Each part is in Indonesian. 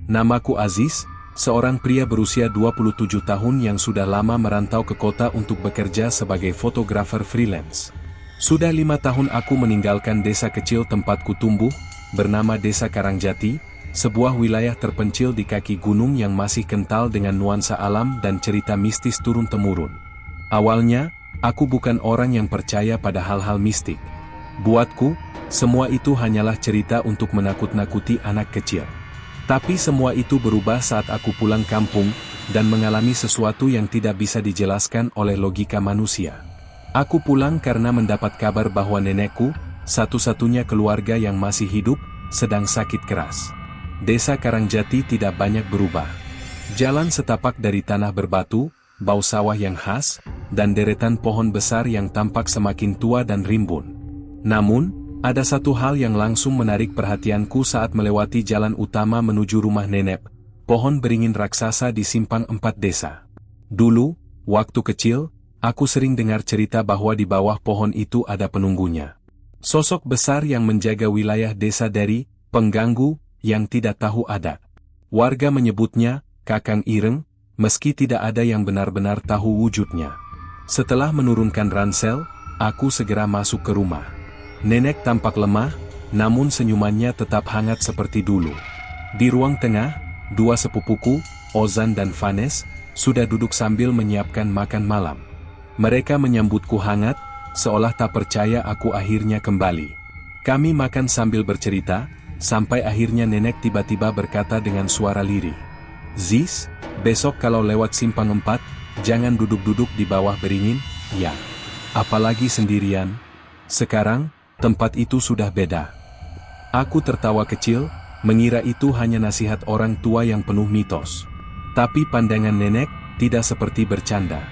Namaku Aziz, seorang pria berusia 27 tahun yang sudah lama merantau ke kota untuk bekerja sebagai fotografer freelance. Sudah 5 tahun aku meninggalkan desa kecil tempatku tumbuh, bernama Desa Karangjati, sebuah wilayah terpencil di kaki gunung yang masih kental dengan nuansa alam dan cerita mistis turun-temurun. Awalnya, aku bukan orang yang percaya pada hal-hal mistik. Buatku, semua itu hanyalah cerita untuk menakut-nakuti anak kecil. Tapi semua itu berubah saat aku pulang kampung, dan mengalami sesuatu yang tidak bisa dijelaskan oleh logika manusia. Aku pulang karena mendapat kabar bahwa nenekku, satu-satunya keluarga yang masih hidup, sedang sakit keras. Desa Karangjati tidak banyak berubah. Jalan setapak dari tanah berbatu, bau sawah yang khas, dan deretan pohon besar yang tampak semakin tua dan rimbun. Namun, ada satu hal yang langsung menarik perhatianku saat melewati jalan utama menuju rumah nenek, pohon beringin raksasa di simpang 4 desa. Dulu, waktu kecil, aku sering dengar cerita bahwa di bawah pohon itu ada penunggunya. Sosok besar yang menjaga wilayah desa dari pengganggu yang tidak tahu adat. Warga menyebutnya Kakang Ireng, meski tidak ada yang benar-benar tahu wujudnya. Setelah menurunkan ransel, aku segera masuk ke rumah. Nenek tampak lemah, namun senyumannya tetap hangat seperti dulu. Di ruang tengah, dua sepupuku, Ozan dan Vanes, sudah duduk sambil menyiapkan makan malam. Mereka menyambutku hangat, seolah tak percaya aku akhirnya kembali. Kami makan sambil bercerita, sampai akhirnya nenek tiba-tiba berkata dengan suara lirih. "Ziz, besok kalau lewat simpang 4, jangan duduk-duduk di bawah beringin, ya. Apalagi sendirian. Sekarang, tempat itu sudah beda." Aku tertawa kecil, mengira itu hanya nasihat orang tua yang penuh mitos. Tapi pandangan nenek tidak seperti bercanda.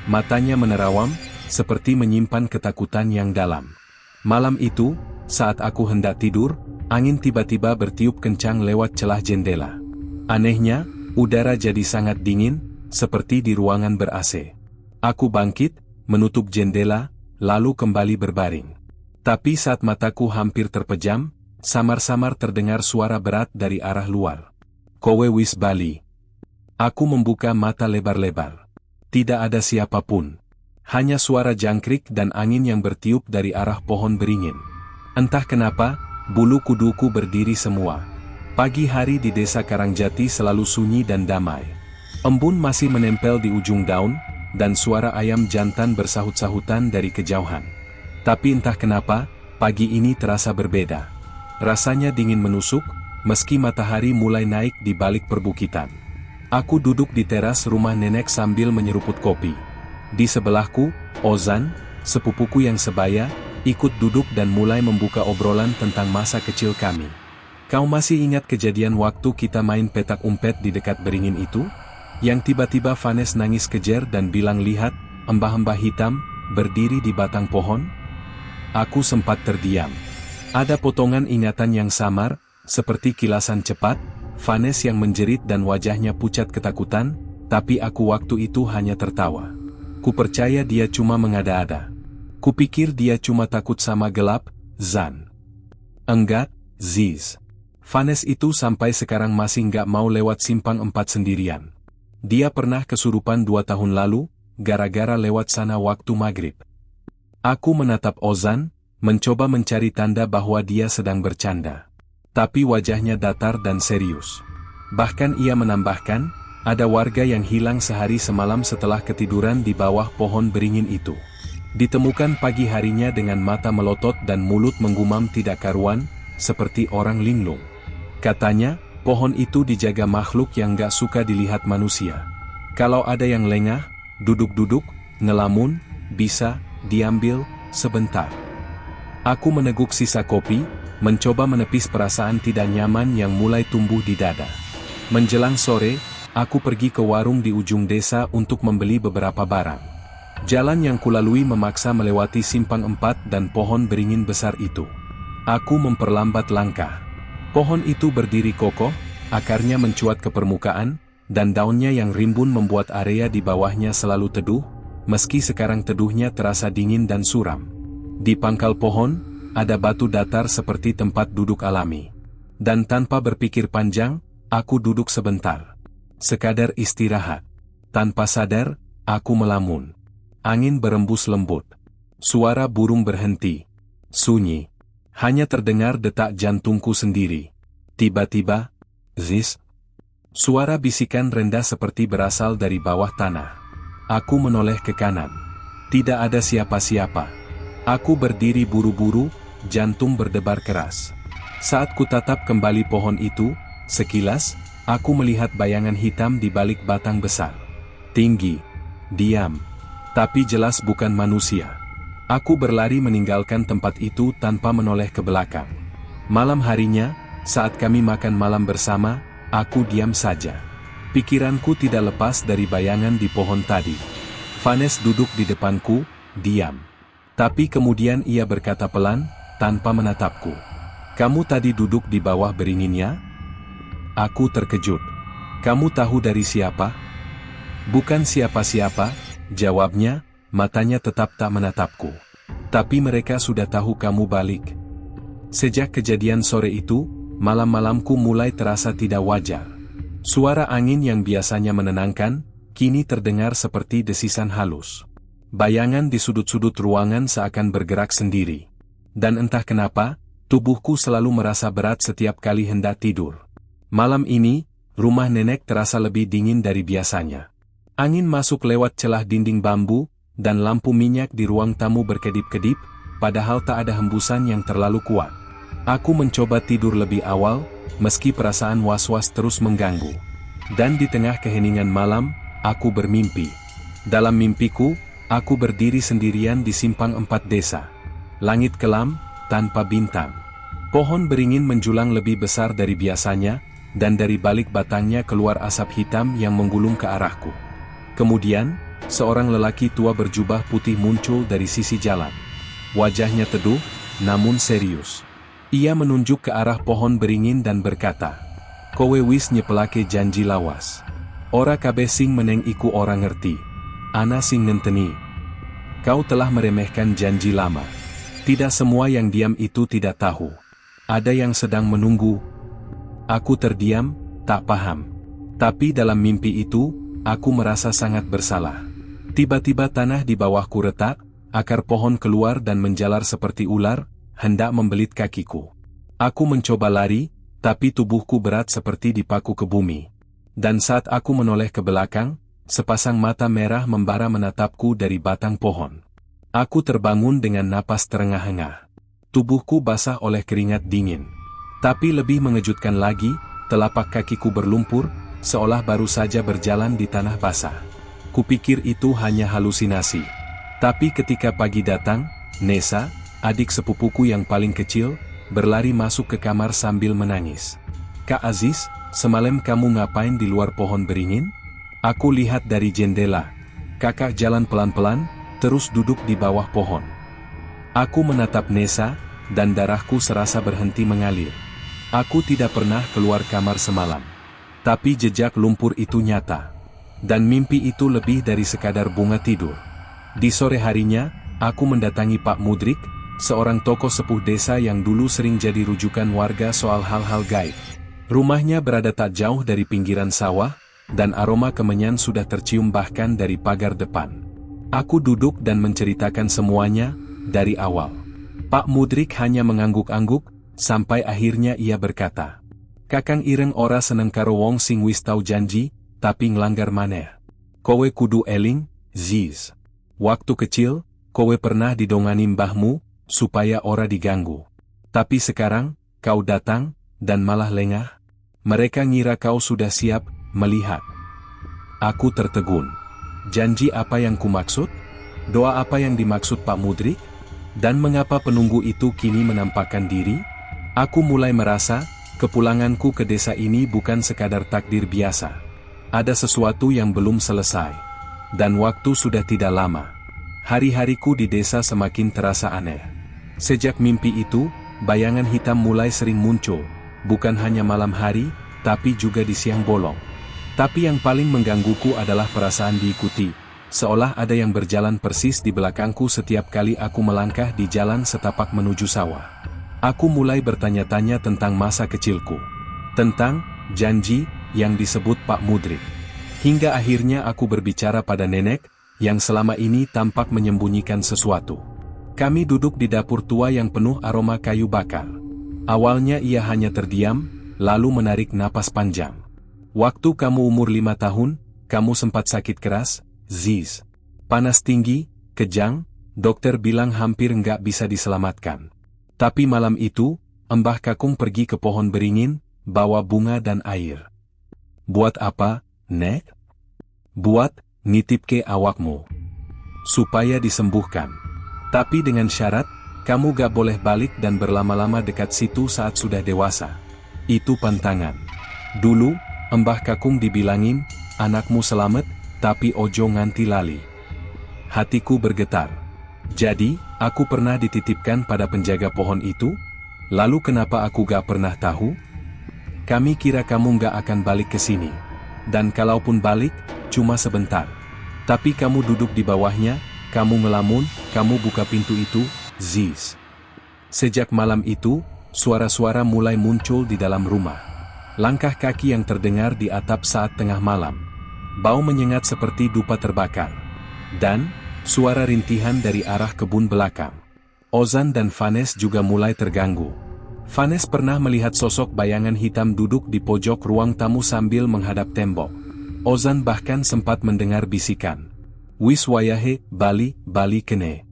Matanya menerawang, seperti menyimpan ketakutan yang dalam. Malam itu, saat aku hendak tidur, angin tiba-tiba bertiup kencang lewat celah jendela. Anehnya, udara jadi sangat dingin, seperti di ruangan ber-AC. Aku bangkit, menutup jendela, lalu kembali berbaring. Tapi saat mataku hampir terpejam, samar-samar terdengar suara berat dari arah luar. "Kowe wis bali." Aku membuka mata lebar-lebar. Tidak ada siapapun. Hanya suara jangkrik dan angin yang bertiup dari arah pohon beringin. Entah kenapa, bulu kuduku berdiri semua. Pagi hari di Desa Karangjati selalu sunyi dan damai. Embun masih menempel di ujung daun, dan suara ayam jantan bersahut-sahutan dari kejauhan. Tapi entah kenapa, pagi ini terasa berbeda. Rasanya dingin menusuk, meski matahari mulai naik di balik perbukitan. Aku duduk di teras rumah nenek sambil menyeruput kopi. Di sebelahku, Ozan, sepupuku yang sebaya, ikut duduk dan mulai membuka obrolan tentang masa kecil kami. "Kau masih ingat kejadian waktu kita main petak umpet di dekat beringin itu? Yang tiba-tiba Vanes nangis kejer dan bilang lihat, embah-embah hitam, berdiri di batang pohon?" Aku sempat terdiam. Ada potongan ingatan yang samar, seperti kilasan cepat, Vanes yang menjerit dan wajahnya pucat ketakutan, tapi aku waktu itu hanya tertawa. Kupercaya dia cuma mengada-ada. Kupikir dia cuma takut sama gelap, Zan. Enggak, Ziz. Vanes itu sampai sekarang masih nggak mau lewat simpang 4 sendirian. Dia pernah kesurupan 2 tahun lalu, gara-gara lewat sana waktu maghrib. Aku menatap Ozan, mencoba mencari tanda bahwa dia sedang bercanda. Tapi wajahnya datar dan serius. Bahkan ia menambahkan, ada warga yang hilang sehari semalam setelah ketiduran di bawah pohon beringin itu. Ditemukan pagi harinya dengan mata melotot dan mulut menggumam tidak karuan, seperti orang linglung. Katanya, pohon itu dijaga makhluk yang gak suka dilihat manusia. Kalau ada yang lengah, duduk-duduk, ngelamun, bisa diambil sebentar. Aku meneguk sisa kopi, mencoba menepis perasaan tidak nyaman yang mulai tumbuh di dada. Menjelang sore, aku pergi ke warung di ujung desa untuk membeli beberapa barang. Jalan yang kulalui memaksa melewati simpang 4 dan pohon beringin besar itu. Aku memperlambat langkah. Pohon itu berdiri kokoh, akarnya mencuat ke permukaan, dan daunnya yang rimbun membuat area di bawahnya selalu teduh, meski sekarang teduhnya terasa dingin dan suram. Di pangkal pohon, ada batu datar seperti tempat duduk alami. Dan tanpa berpikir panjang, Aku duduk sebentar. Sekadar istirahat. Tanpa sadar, aku melamun. Angin berembus lembut. Suara burung berhenti. Sunyi. Hanya terdengar detak jantungku sendiri. Tiba-tiba, zis. Suara bisikan rendah seperti berasal dari bawah tanah. Aku menoleh ke kanan. Tidak ada siapa-siapa. Aku berdiri buru-buru, jantung berdebar keras. Saat kutatap kembali pohon itu, sekilas, aku melihat bayangan hitam di balik batang besar. Tinggi, diam, tapi jelas bukan manusia. Aku berlari meninggalkan tempat itu tanpa menoleh ke belakang. Malam harinya, saat kami makan malam bersama, aku diam saja. Pikiranku tidak lepas dari bayangan di pohon tadi. Vanes duduk di depanku, diam. Tapi kemudian ia berkata pelan, tanpa menatapku. "Kamu tadi duduk di bawah beringinnya?" Aku terkejut. "Kamu tahu dari siapa?" "Bukan siapa-siapa," jawabnya, matanya tetap tak menatapku. "Tapi mereka sudah tahu kamu balik." Sejak kejadian sore itu, malam-malamku mulai terasa tidak wajar. Suara angin yang biasanya menenangkan, kini terdengar seperti desisan halus. Bayangan di sudut-sudut ruangan seakan bergerak sendiri. Dan entah kenapa, tubuhku selalu merasa berat setiap kali hendak tidur. Malam ini, rumah nenek terasa lebih dingin dari biasanya. Angin masuk lewat celah dinding bambu, dan lampu minyak di ruang tamu berkedip-kedip, padahal tak ada hembusan yang terlalu kuat. Aku mencoba tidur lebih awal, meski perasaan was-was terus mengganggu. Dan di tengah keheningan malam, aku bermimpi. Dalam mimpiku, aku berdiri sendirian di simpang 4 desa. Langit kelam, tanpa bintang. Pohon beringin menjulang lebih besar dari biasanya, dan dari balik batangnya keluar asap hitam yang menggulung ke arahku. Kemudian, seorang lelaki tua berjubah putih muncul dari sisi jalan. Wajahnya teduh, namun serius. Ia menunjuk ke arah pohon beringin dan berkata, "Kowe wis nyepelake janji lawas. Ora kabeh sing meneng iku ora ngerti. Ana sing ngenteni. Kau telah meremehkan janji lama. Tidak semua yang diam itu tidak tahu. Ada yang sedang menunggu." Aku terdiam, tak paham. Tapi dalam mimpi itu, aku merasa sangat bersalah. Tiba-tiba tanah di bawahku retak, akar pohon keluar dan menjalar seperti ular, hendak membelit kakiku. Aku mencoba lari, tapi tubuhku berat seperti dipaku ke bumi. Dan saat aku menoleh ke belakang, sepasang mata merah membara menatapku dari batang pohon. Aku terbangun dengan napas terengah-engah. Tubuhku basah oleh keringat dingin. Tapi lebih mengejutkan lagi, telapak kakiku berlumpur, seolah baru saja berjalan di tanah basah. Kupikir itu hanya halusinasi. Tapi ketika pagi datang, Nessa, adik sepupuku yang paling kecil, berlari masuk ke kamar sambil menangis. "Kak Aziz, semalam kamu ngapain di luar pohon beringin?" Aku lihat dari jendela. Kakak jalan pelan-pelan, terus duduk di bawah pohon. Aku menatap Nessa, dan darahku serasa berhenti mengalir. Aku tidak pernah keluar kamar semalam. Tapi jejak lumpur itu nyata. Dan mimpi itu lebih dari sekadar bunga tidur. Di sore harinya, aku mendatangi Pak Mudrik, seorang tokoh sepuh desa yang dulu sering jadi rujukan warga soal hal-hal gaib. Rumahnya berada tak jauh dari pinggiran sawah, dan aroma kemenyan sudah tercium bahkan dari pagar depan. Aku duduk dan menceritakan semuanya, dari awal. Pak Mudrik hanya mengangguk-angguk, sampai akhirnya ia berkata, "Kakang Ireng ora seneng karo wong sing wis tau janji, tapi nglanggar maneh. Kowe kudu eling, Ziz. Waktu kecil, kowe pernah didongani mbahmu, supaya ora diganggu. Tapi sekarang, kau datang, dan malah lengah. Mereka ngira kau sudah siap, melihat." Aku tertegun. Janji apa yang kumaksud? Doa apa yang dimaksud Pak Mudrik? Dan mengapa penunggu itu kini menampakkan diri? Aku mulai merasa, kepulanganku ke desa ini bukan sekadar takdir biasa. Ada sesuatu yang belum selesai. Dan waktu sudah tidak lama. Hari-hariku di desa semakin terasa aneh. Sejak mimpi itu, bayangan hitam mulai sering muncul, bukan hanya malam hari, tapi juga di siang bolong. Tapi yang paling menggangguku adalah perasaan diikuti, seolah ada yang berjalan persis di belakangku setiap kali aku melangkah di jalan setapak menuju sawah. Aku mulai bertanya-tanya tentang masa kecilku. Tentang janji, yang disebut Pak Mudrik. Hingga akhirnya aku berbicara pada nenek, yang selama ini tampak menyembunyikan sesuatu. Kami duduk di dapur tua yang penuh aroma kayu bakar. Awalnya ia hanya terdiam, lalu menarik napas panjang. Waktu kamu umur 5 tahun, kamu sempat sakit keras, Ziz. Panas tinggi, kejang, dokter bilang hampir nggak bisa diselamatkan. Tapi malam itu, Mbah Kakung pergi ke pohon beringin, bawa bunga dan air. Buat apa, Nek? Buat, nitip ke awakmu. Supaya disembuhkan. Tapi dengan syarat, kamu gak boleh balik dan berlama-lama dekat situ saat sudah dewasa. Itu pantangan. Dulu, Mbah Kakung dibilangin, anakmu selamat, tapi ojo nganti lali. Hatiku bergetar. Jadi, aku pernah dititipkan pada penjaga pohon itu? Lalu kenapa aku gak pernah tahu? Kami kira kamu gak akan balik ke sini. Dan kalaupun balik, cuma sebentar. Tapi kamu duduk di bawahnya, kamu ngelamun, kamu buka pintu itu, Ziz. Sejak malam itu, suara-suara mulai muncul di dalam rumah. Langkah kaki yang terdengar di atap saat tengah malam. Bau menyengat seperti dupa terbakar. Dan, suara rintihan dari arah kebun belakang. Ozan dan Vanes juga mulai terganggu. Vanes pernah melihat sosok bayangan hitam duduk di pojok ruang tamu sambil menghadap tembok. Ozan bahkan sempat mendengar bisikan. Wis wayahe, bali kene.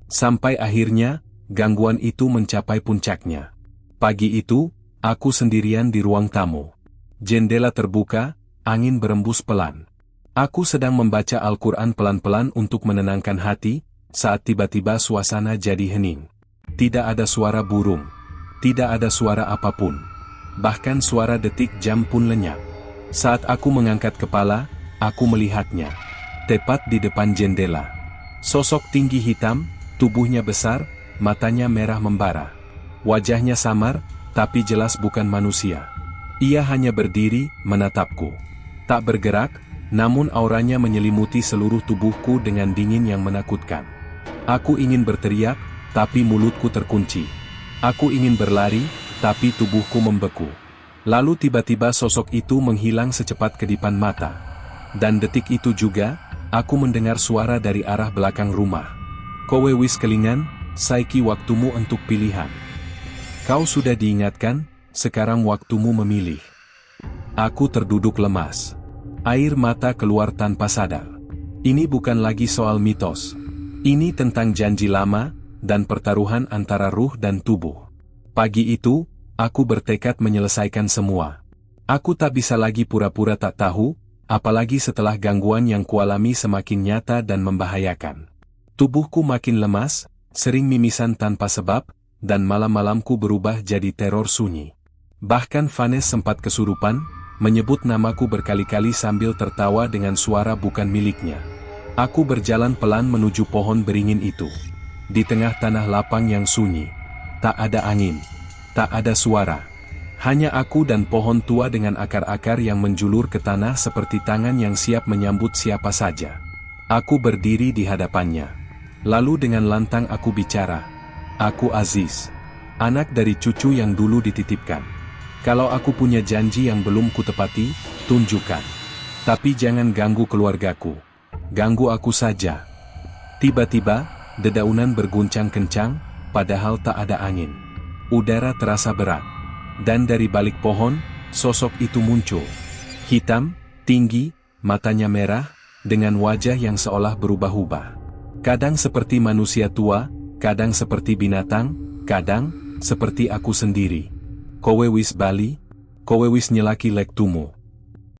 Sampai akhirnya, gangguan itu mencapai puncaknya. Pagi itu, aku sendirian di ruang tamu. Jendela terbuka, angin berembus pelan. Aku sedang membaca Al-Quran pelan-pelan untuk menenangkan hati, saat tiba-tiba suasana jadi hening. Tidak ada suara burung. Tidak ada suara apapun. Bahkan suara detik jam pun lenyap. Saat aku mengangkat kepala, aku melihatnya. Tepat di depan jendela. Sosok tinggi hitam, tubuhnya besar, matanya merah membara. Wajahnya samar, tapi jelas bukan manusia. Ia hanya berdiri, menatapku. Tak bergerak, namun auranya menyelimuti seluruh tubuhku dengan dingin yang menakutkan. Aku ingin berteriak, tapi mulutku terkunci. Aku ingin berlari, tapi tubuhku membeku. Lalu tiba-tiba sosok itu menghilang secepat kedipan mata. Dan detik itu juga, aku mendengar suara dari arah belakang rumah. Kowe wis kelingan, saiki waktumu untuk pilihan. Kau sudah diingatkan, sekarang waktumu memilih. Aku terduduk lemas. Air mata keluar tanpa sadar. Ini bukan lagi soal mitos. Ini tentang janji lama, dan pertaruhan antara ruh dan tubuh. Pagi itu, aku bertekad menyelesaikan semua. Aku tak bisa lagi pura-pura tak tahu, apalagi setelah gangguan yang kualami semakin nyata dan membahayakan. Tubuhku makin lemas, sering mimisan tanpa sebab, dan malam-malamku berubah jadi teror sunyi. Bahkan Vanes sempat kesurupan, menyebut namaku berkali-kali sambil tertawa dengan suara bukan miliknya. Aku berjalan pelan menuju pohon beringin itu. Di tengah tanah lapang yang sunyi. Tak ada angin. Tak ada suara. Hanya aku dan pohon tua dengan akar-akar yang menjulur ke tanah seperti tangan yang siap menyambut siapa saja. Aku berdiri di hadapannya. Lalu dengan lantang aku bicara. Aku Aziz. Anak dari cucu yang dulu dititipkan. Kalau aku punya janji yang belum kutepati, tunjukkan. Tapi jangan ganggu keluargaku. Ganggu aku saja. Tiba-tiba, dedaunan berguncang kencang, padahal tak ada angin. Udara terasa berat. Dan dari balik pohon, sosok itu muncul. Hitam, tinggi, matanya merah, dengan wajah yang seolah berubah-ubah. Kadang seperti manusia tua, kadang seperti binatang, kadang seperti aku sendiri. Kowe wis bali, kowe wis nyelaki lektumu.